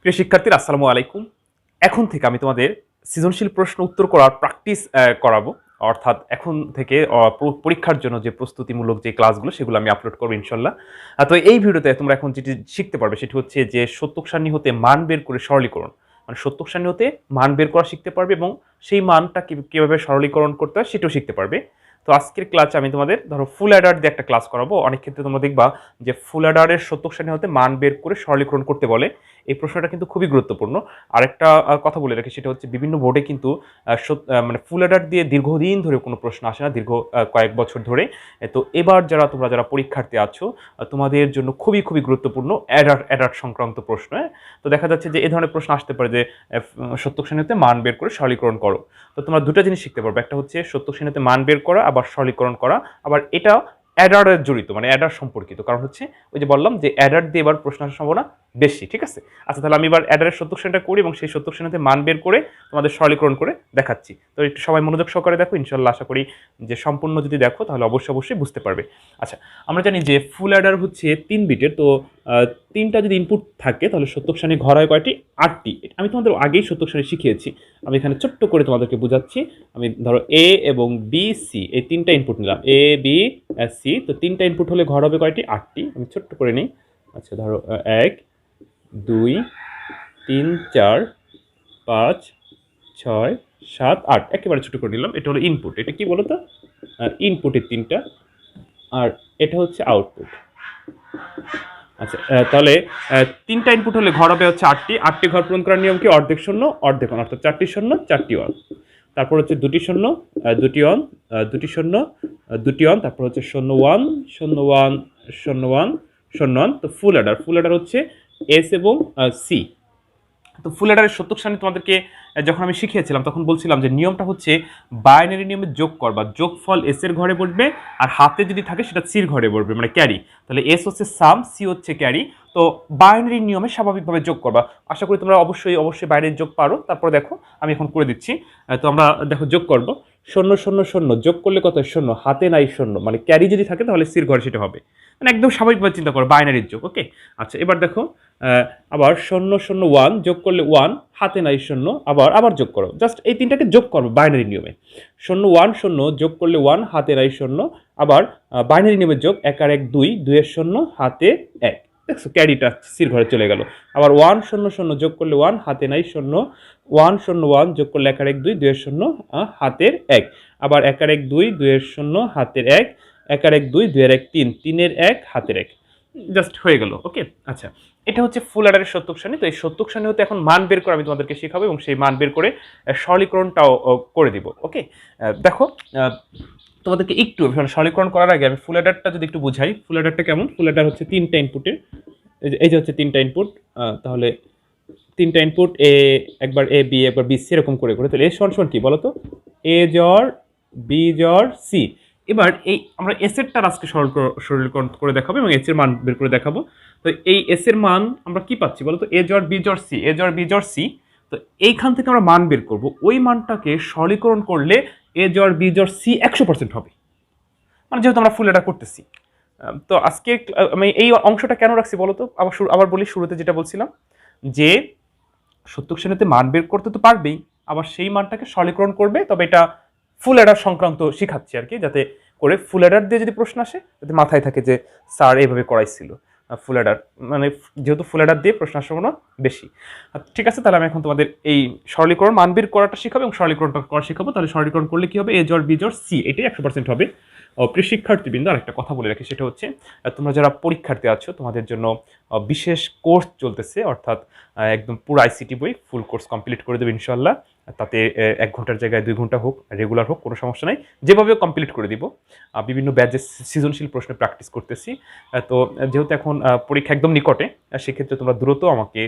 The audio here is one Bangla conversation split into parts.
প্রিয় শিক্ষার্থীরা আসসালামু আলাইকুম। এখন থেকে আমি তোমাদের সৃজনশীল প্রশ্ন উত্তর করার প্র্যাকটিস করাবো। অর্থাৎ এখন থেকে পরীক্ষার জন্য যে প্রস্তুতিমূলক যে ক্লাসগুলো সেগুলো আমি আপলোড করবো ইনশাল্লাহ। তো এই ভিডিওতে তোমরা এখন যেটি শিখতে পারবে সেটি হচ্ছে যে সত্যক সারণী হতে মান বের করে সরলীকরণ, মানে সত্যক সারণী হতে মান বের করা শিখতে পারবে এবং সেই মানটা কিভাবে সরলীকরণ করতে হয় সেটাও শিখতে পারবে। তো আজকের ক্লাসে আমি তোমাদের ধরো ফুল অ্যাডার দিয়ে একটা ক্লাস করাবো। অনেক ক্ষেত্রে তোমরা দেখবা যে ফুল অ্যাডারের সত্যক সারণী হতে মান বের করে সরলীকরণ করতে বলে। এই প্রশ্নটা কিন্তু খুবই গুরুত্বপূর্ণ। আরেকটা কথা বলে রাখি, সেটা হচ্ছে বিভিন্ন বোর্ডে কিন্তু মানে ফুল অ্যাডার দিয়ে দীর্ঘদিন ধরে কোনো প্রশ্ন আসে না, দীর্ঘ কয়েক বছর ধরে। তো এবার তোমরা যারা পরীক্ষার্থী আছো, তোমাদের জন্য খুবই খুবই গুরুত্বপূর্ণ অ্যাডার সংক্রান্ত প্রশ্ন। তো দেখা যাচ্ছে যে এই ধরনের প্রশ্ন আসতে পারে যে সত্যক সারণীতে মান বের করে সরলীকরণ করো। তো তোমরা দুটো জিনিস শিখতে পারবে, একটা হচ্ছে সত্যক সারণীতে মান বের করা আবার সরলীকরণ করা, আবার এটা অ্যাডারের জড়িত, মানে অ্যাডার সম্পর্কিত। কারণ হচ্ছে ওই যে বললাম যে অ্যাডার দিয়ে এবার প্রশ্ন আসার সম্ভাবনা বেশি, ঠিক আছে? আচ্ছা, তাহলে আমি এবার অ্যাডারের সত্যক সারণীটা করি এবং সেই সত্যক সারণীতে মান বের করে তোমাদের সরলীকরণ করে দেখাচ্ছি। তো একটু সবাই মনোযোগ সহকারে দেখো, ইনশাল্লাহ আশা করি যে সম্পূর্ণ যদি দেখো তাহলে অবশ্যই বুঝতে পারবে। আচ্ছা, আমরা জানি যে ফুল অ্যাডার হচ্ছে 3 বিটের। তো 3টা যদি ইনপুট থাকে তাহলে সত্যক সারণী ঘর হয় কয়টি? 8টি। আমি তোমাদের আগেই সত্যক সারণী শিখিয়েছি, আমি এখানে ছোট্ট করে তোমাদেরকে বোঝাচ্ছি। আমি ধরো এ এবং বি সি এই 3টা ইনপুট নিলাম, এ বি সি। তো 3টা ইনপুট হলে ঘর হবে কয়টি? 8টি। আমি ছোট্ট করে নিই। আচ্ছা, ধরো 1 2 3 4 5 6 7 8, একেবারে ছোট করে নিলাম। এটা হলো ইনপুট। এটা কি বলো তো? ইনপুটের 3টা, আর এটা হচ্ছে আউটপুট। আচ্ছা, তাহলে 3টা ইনপুট হলে ঘর হবে হচ্ছে 8টি। 8টি ঘর পূরণ করার নিয়ম কি? অর্ধেক শূন্য অর্ধেক অন, অর্থাৎ 4টি শূন্য 4টি অন। তারপর হচ্ছে 2টি শূন্য 2টি অন, 2টি শূন্য 2টি অন। তারপর হচ্ছে 0 1 0 1 0 1 0 1। তো ফুল অ্যাডার হচ্ছে এস এবং সি। তো ফুল অ্যাডারের সত্যক সারণী তোমাদেরকে যখন আমি শিখিয়েছিলাম তখন বলছিলাম যে নিয়মটা হচ্ছে বাইনারি নিয়মে যোগ কর বা যোগফল এস এর ঘরে বসবে, আর হাতে যদি থাকে সেটা সির ঘরে বসবে, মানে ক্যারি। তাহলে এস হচ্ছে সাম, সি হচ্ছে ক্যারি। তো বাইনারি নিয়মে স্বাভাবিকভাবে যোগ করবা। আশা করি তোমরা অবশ্যই বাইরের যোগ পারো। তারপর দেখো আমি এখন করে দিচ্ছি। তো আমরা দেখো যোগ করবো। 0 0 0 যোগ করলে কত? 0। হাতে নাই 0, মানে ক্যারি যদি থাকে তাহলে সির ঘরে সেটা হবে, মানে একদম স্বাভাবিকভাবে চিন্তা করো, বাইনারির যোগ। ওকে, আচ্ছা এবার দেখো আবার 0 0 1 যোগ করলে 1, হাতে নাই 0, আবার যোগ করো। জাস্ট এই 3টাকে যোগ করো বাইনারি নিয়মে। 0 1 0 যোগ করলে 1, হাতে নাই 0, আবার বাইনারি নিয়মে যোগ 1 আর 1 2, 2 এর 0, হাতে 1। দেখছো ক্যারিটা সির ঘরে চলে গেল। আবার 1 0 0 যোগ করলে 1, হাতে নাই 0, 1 0 1 যোগ করলে 1 আর 1 2, 2 এর 0, হাতের 1। আবার 1 আর 1 2, 2 এর 0, হাতের 1, 1 আর 1 2, 2 এর 1 3, 3 এর 1, হাতের 1। জাস্ট হয়ে গেল। ওকে, আচ্ছা এটা হচ্ছে ফুল অ্যাডারের সত্যক সারণী। তো এই সত্যক সারণী হতে এখন মান বের করে আমি তোমাদেরকে শেখাবো এবং সেই মান বের করে সরলীকরণটাও করে দিব। ওকে, দেখো তোমাদেরকে একটু সরলীকরণ করার আগে আমি ফুল অ্যাডারটা যদি একটু বুঝাই। ফুল অ্যাডারটা কেমন? ফুল অ্যাডার হচ্ছে 3টা ইনপুটের, এই যে হচ্ছে 3টা ইনপুট। তাহলে 3টা ইনপুট, একবার এ বি একবার বি সি, এরকম করে তাহলে এ সমান কি বলো তো? এ জর বি জর সি। এবার এই আমরা এস এরটা আজকে সরলীকরণ করে দেখাবো এবং এস এর মান বের করে দেখাবো। তো এই এস এর মান আমরা কি পাচ্ছি বলো তো? এ জর বি জর সি, এ জর বি জর সি। তো এইখান থেকে আমরা মান বের করব, ওই মানটাকে সরলীকরণ করলে এ জর বি জর সি 100% হবে, মানে যেহেতু আমরা ফুল এটা করতেছি। তো আজকে আমি এই অংশটা কেন রাখছি বলো তো? আবার বলি, শুরুতে যেটা বলছিলাম যে সত্যক সারণীতে মান বের করতে তো পারবেই, আবার সেই মানটাকে সরলীকরণ করবে। তবে এটা ফুল অ্যাডার সংক্রান্ত শিখাচ্ছি আর কি, যাতে করে ফুল অ্যাডার দিয়ে যদি প্রশ্ন আসে যাতে মাথায় থাকে যে স্যার এইভাবে করাইছিল। ফুল অ্যাডার মানে যেহেতু ফুল অ্যাডার দিয়ে প্রশ্ন আসার কোনো বেশি। ঠিক আছে, তাহলে আমি এখন তোমাদের এই সরলীকরণ মান বের করাটা শিখাবো এবং সরলীকরণটা করা শিখাবো। তাহলে সরলীকরণ করলে কি হবে? এ জর বি জর সি, এটাই 100% হবে। প্রিয় শিক্ষার্থীবৃন্দ, আরেকটা কথা বলে রাখি, সেটা হচ্ছে তোমরা যারা পরীক্ষার্থী আছো তোমাদের জন্য বিশেষ কোর্স চলতেছে, অর্থাৎ একদম পুরো আইসিটি বই ফুল কোর্স কমপ্লিট করে দেবে ইনশাল্লাহ। তাতে 1 ঘন্টার জায়গায় 2 ঘন্টা হোক, রেগুলার হোক, কোনো সমস্যা নাই, যেভাবে কমপ্লিট করে দিব। বিভিন্ন ব্যাচের সৃজনশীল প্রশ্নে প্র্যাকটিস করতেছি। তো যেহেতু এখন পরীক্ষা একদম নিকটে, সেক্ষেত্রে তোমরা দ্রুত আমাকে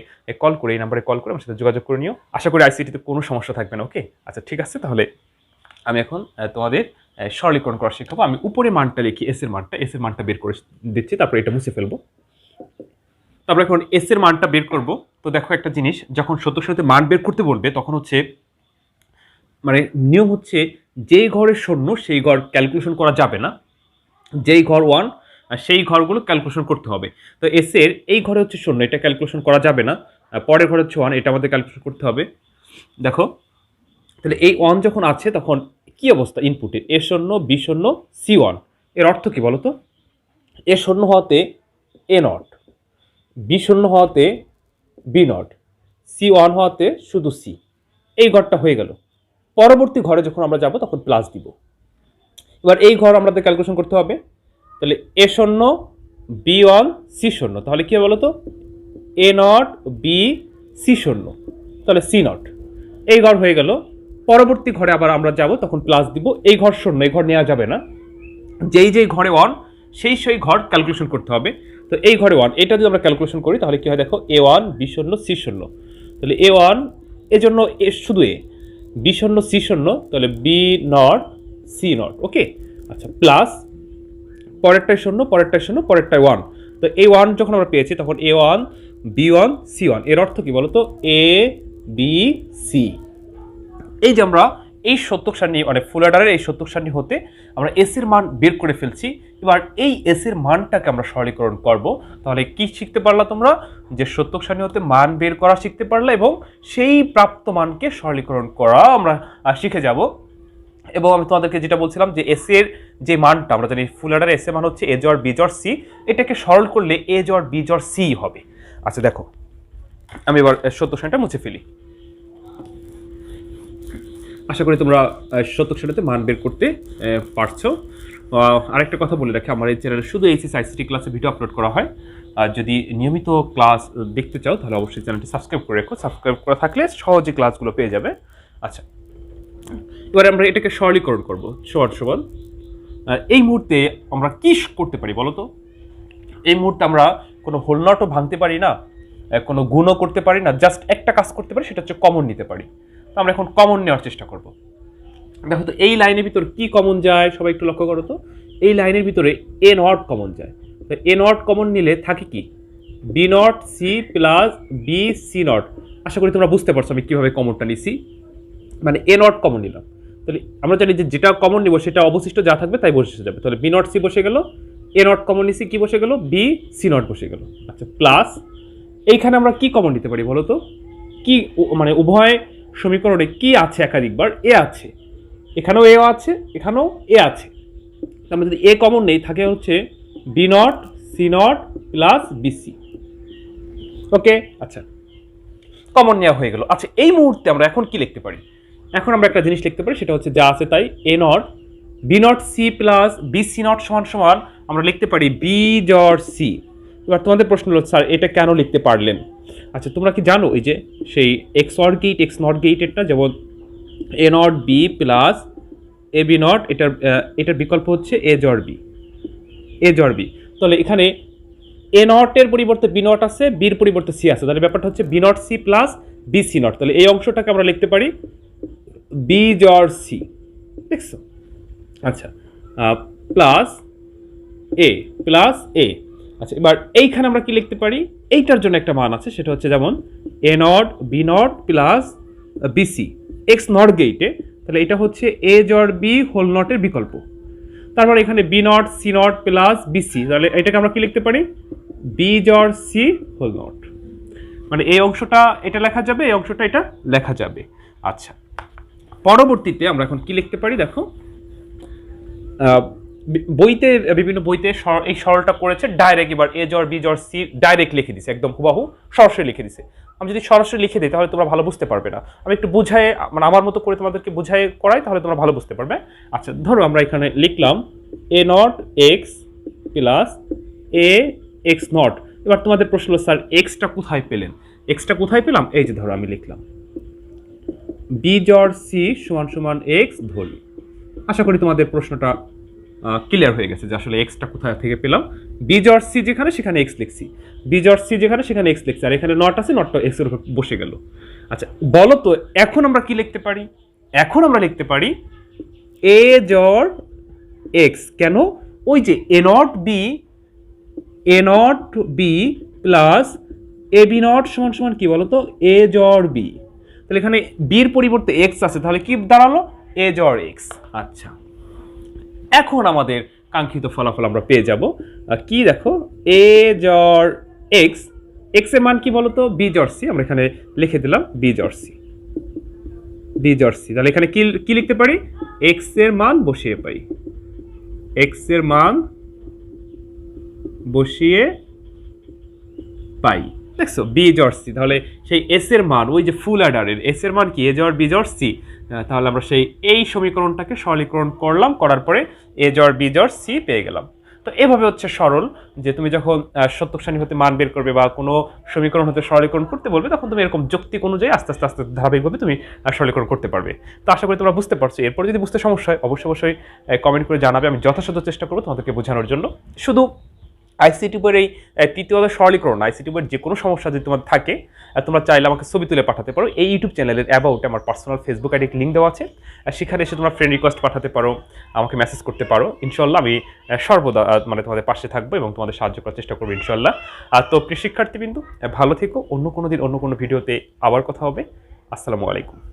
কল করে, এই নাম্বারে কল করে আমার সাথে যোগাযোগ করে নিও। আশা করি আইসিটিতে কোনো সমস্যা থাকবে না। ওকে, আচ্ছা ঠিক আছে, তাহলে আমি এখন তোমাদের সরলীকরণ করা শিখাবো। আমি উপরে মানটা লিখি, এস এর মানটা বের করে দিচ্ছি, তারপরে এটা মুছে ফেলবো। তারপরে এখন এস এর মানটা বের করব। তো দেখো একটা জিনিস, যখন সত্যক সারণীতে মান বের করতে বলবে তখন হচ্ছে মানে নিয়ম হচ্ছে যেই ঘরের শূন্য সেই ঘর ক্যালকুলেশন করা যাবে না, যেই ঘর 1 সেই ঘরগুলো ক্যালকুলেশন করতে হবে। তো এস এর এই ঘরে হচ্ছে শূন্য, এটা ক্যালকুলেশন করা যাবে না। পরের ঘর হচ্ছে 1, এটা আমাদের ক্যালকুলেশন করতে হবে। দেখো তাহলে এই 1 যখন আছে তখন কি অবস্থা ইনপুটের? A শূন্য, B শূন্য, C1। এর অর্থ কি বলো তো? A শূন্য হওয়াতে A নট, B শূন্য হওয়াতে B নট, C1 হওয়াতে শুধু C। এই ঘরটা হয়ে গেল। পরবর্তী ঘরে যখন আমরা যাব তখন প্লাস দিব। এবার এই ঘর আমাদের ক্যালকুলেশন করতে হবে। তাহলে A শূন্য, B1, C শূন্য, তাহলে কি বলো তো? A নট, B, C শূন্য, তাহলে C নট। এই ঘর হয়ে গেল। পরবর্তী ঘরে আবার আমরা যাব তখন প্লাস দিব। এই ঘর শূন্য, এই ঘর নেওয়া যাবে না। যেই ঘরে 1 সেই ঘর ক্যালকুলেশন করতে হবে। তো এই ঘরে 1, এটা যদি আমরা ক্যালকুলেশন করি তাহলে কি হয় দেখো, A1, B শূন্য, C শূন্য, তাহলে A1 এর জন্য শুধু A, B শূন্য, C শূন্য, তাহলে B নট, C নট। ওকে, আচ্ছা, প্লাস পরেরটায় শূন্য, পরেরটায় শূন্য, পরেরটায় 1। তো এই 1 যখন আমরা পেয়েছি তখন A1, B1, C1। এর অর্থ কি বলতো? A, B, C। এই যে আমরা এই সত্যক সারণী মানে ফুল অ্যাডারের এই সত্যক সারণী হতে আমরা এস এর মান বের করে ফেলছি। এবার এই এস এর মানটাকে আমরা সরলীকরণ করব। তাহলে কি শিখতে পারলা তোমরা? যে সত্যক সারণী হতে মান বের করা শিখতে পারলা এবং সেই প্রাপ্ত মানকে সরলীকরণ করা আমরা শিখে যাব। এবং আমি তোমাদেরকে যেটা বলছিলাম যে এস এর যে মানটা আমরা জানি ফুল অ্যাডারে এস এর মান হচ্ছে এ জড় বি জড় সি, এটাকে সরল করলে এ জড় বি জড় সি হবে। আচ্ছা দেখো, আমি এবার সত্যক সারণীটা মুছে ফেলি। আশা করি তোমরা শতক সারিতে মান বের করতে পারছো। আরেকটা কথা বলে রাখি, আমার এই চ্যানেলে শুধু এইচএস আইসিটি ক্লাসে ভিডিও আপলোড করা হয়। আর যদি নিয়মিত ক্লাস দেখতে চাও তাহলে অবশ্যই চ্যানেলটি সাবস্ক্রাইব করে রেখো। সাবস্ক্রাইব করা থাকলে সহজে ক্লাসগুলো পেয়ে যাবে। আচ্ছা, এবারে আমরা এটাকে সরলীকরণ করবো। সমান এই মুহূর্তে আমরা কি করতে পারি বলো তো? এই মুহূর্তে আমরা কোনো হোল নটও ভাঙতে পারি না, কোনো গুণও করতে পারি না, জাস্ট একটা কাজ করতে পারি, সেটা হচ্ছে কমন নিতে পারি। তো আমরা এখন কমন নেওয়ার চেষ্টা করব। দেখো তো এই লাইনের ভিতরে কি কমন যায়, সবাই একটু লক্ষ্য করো তো। এই লাইনের ভিতরে এ নট কমন যায়। তো এ নট কমন নিলে থাকে কি? B not C plus B C not. আশা করি তোমরা বুঝতে পারছো আমি কিভাবে কমনটা নিছি। মানে এ নট কমন নিলাম, তাহলে আমরা জানি যে যেটা কমন নিব সেটা অবশিষ্ট যা থাকবে তাই বসে যাবে। তাহলে বি নট সি বসে গেল, এ নট কমন নিছি, কি বসে গেল? বি সি নট বসে গেল। আচ্ছা, প্লাস এইখানে আমরা কি কমন নিতে পারি বলো তো? কি মানে উভয় সমীকরণে কি আছে? একাধিকবার এ আছে, এখানেও এ আছে, এখানেও এ আছে। আমরা যদি এ কমন নেই, থাকে হচ্ছে B not C not plus B C. Okay, আচ্ছা, কমন নেওয়া হয়ে গেল। আচ্ছা, এই মুহূর্তে আমরা এখন কি লিখতে পারি? এখন আমরা একটা জিনিস লিখতে পারি, সেটা হচ্ছে যা আছে তাই। A not B not C plus B C not সমান সমান আমরা লিখতে পারি বি জড় সি। এবার তোমাদের প্রশ্ন হলো, স্যার এটা কেন লিখতে পারলেন? আচ্ছা, তোমরা কি জানো এই যে সেই X OR gate X not গেটেরটা, যেমন A not B plus A B not, এটার বিকল্প হচ্ছে এ জড় বি, এ জড় বি। তাহলে এখানে এ নটের পরিবর্তে বি নট আছে, বির পরিবর্তে সি আছে, তাহলে ব্যাপারটা হচ্ছে B not C plus B C not. তাহলে এই অংশটাকে আমরা লিখতে পারি বি জড় সি। দেখছো? আচ্ছা, প্লাস এ প্লাস এ। আচ্ছা, এবার এইখানে আমরা কি লিখতে পারি? এইটার জন্য একটা মান আছে, সেটা হচ্ছে যেমন A not B not plus B C X not গেটে, তাহলে এটা হচ্ছে এ জড় বি হোল নটের বিকল্প। তারপর এখানে B not C not plus BC, তাহলে এটাকে আমরা কি লিখতে পারি? বি জড় সি হোল নট। মানে এই অংশটা এটা লেখা যাবে, এই অংশটা এটা লেখা যাবে। আচ্ছা, পরবর্তীতে আমরা এখন কি লিখতে পারি দেখো। বইতে বিভিন্ন বইতে এই সরলটা করেছে ডাইরেক্ট। এবার এ জড় বি জড় সি ডাইরেক্ট লিখে দিছে, একদম হুবাহু সরাসরি লিখে দিছে। আমি যদি সরাসরি লিখে দিই তাহলে তোমরা ভালো বুঝতে পারবে না। আমি একটু বুঝাই, মানে আমার মতো করে তোমাদেরকে বুঝাই করাই, তাহলে তোমরা ভালো বুঝতে পারবে। আচ্ছা, ধরো আমরা এখানে লিখলাম A not X plus A X not. এবার তোমাদের প্রশ্ন হলো, স্যার এক্সটা কোথায় পেলেন? এক্সটা কোথায় পেলাম? এই যে ধরো আমি লিখলাম বি জড় সি সমান সমান এক্স ধরি। আশা করি তোমাদের প্রশ্নটা ক্লিয়ার হয়ে গেছে যে আসলে এক্সটা কোথায় থেকে পেলাম। বি জড় সি যেখানে সেখানে এক্স লিখছি, বি জড় সি যেখানে সেখানে এক্স লিখছি, আর এখানে নট আছে, নটটা এক্স এর উপর বসে গেল। আচ্ছা, বলো তো এখন আমরা কি লিখতে পারি? এখন আমরা লিখতে পারি এ জড় এক্স। কেন? ওই যে A not B plus A B not সমান সমান কি বলতো? এ জড় বি। তাহলে এখানে বির পরিবর্তে এক্স আছে, তাহলে কি দাঁড়ালো? এ জড় এক্স। আচ্ছা, এখন আমাদের কাঙ্ক্ষিত ফলাফল আমরা পেয়ে যাব। কি দেখো, এ জড় এক্স এক্স এর মান কি বলতো, বি জর সি, আমরা এখানে লিখে দিলাম বি জর সি, বি জর সি। তাহলে এখানে কি লিখতে পারি, এক্স এর মান বসিয়ে পাই, এক্স এর মান বসিয়ে পাই। দেখছো বি জর সি, তাহলে সেই এস এর মান, ওই যে ফুল অ্যাডারের এস এর মান কি এ জর বি জর সি, তাহলে আমরা সেই এই সমীকরণটাকে সরলীকরণ করলাম, করার পরে এ জর বি জর সি পেয়ে গেলাম। তো এভাবে হচ্ছে সরল, যে তুমি যখন সত্যক সারণী হতে মান বের করবে বা কোনো সমীকরণ হতে সরলীকরণ করতে বলবে, তখন তুমি এরকম যৌক্তিক অনুযায়ী আস্তে আস্তে আস্তে ধারাবাহিকভাবে তুমি সরলীকরণ করতে পারবে। তো আশা করি তোমরা বুঝতে পারছো। এরপর যদি বুঝতে সমস্যা হয় অবশ্যই কমেন্ট করে জানাবে, আমি যথাসাধ্য চেষ্টা করবো তোমাদেরকে বোঝানোর জন্য। শুধু আইসিটি বইয়ের এই তৃতীয় সরলীকরণ, আইসিটি বইয়ের যে কোনো সমস্যা যদি তোমার থাকে, তোমরা চাইলে আমাকে ছবি তুলে পাঠাতে পারো। এই ইউটিউব চ্যানেলের অ্যাবাউটে আমার পার্সোনাল ফেসবুক আইডির লিঙ্ক দেওয়া আছে, সেখানে এসে তোমরা ফ্রেন্ড রিকোয়েস্ট পাঠাতে পারো, আমাকে মেসেজ করতে পারো। ইনশাল্লাহ আমি সর্বদা মানে তোমাদের পাশে থাকবো এবং তোমাদের সাহায্য করার চেষ্টা করবো ইনশাল্লাহ। তো প্রিয় শিক্ষার্থীবৃন্দু, ভালো থেকো। অন্য কোনো দিন অন্য কোনো ভিডিওতে আবার কথা হবে। আসসালামু আলাইকুম।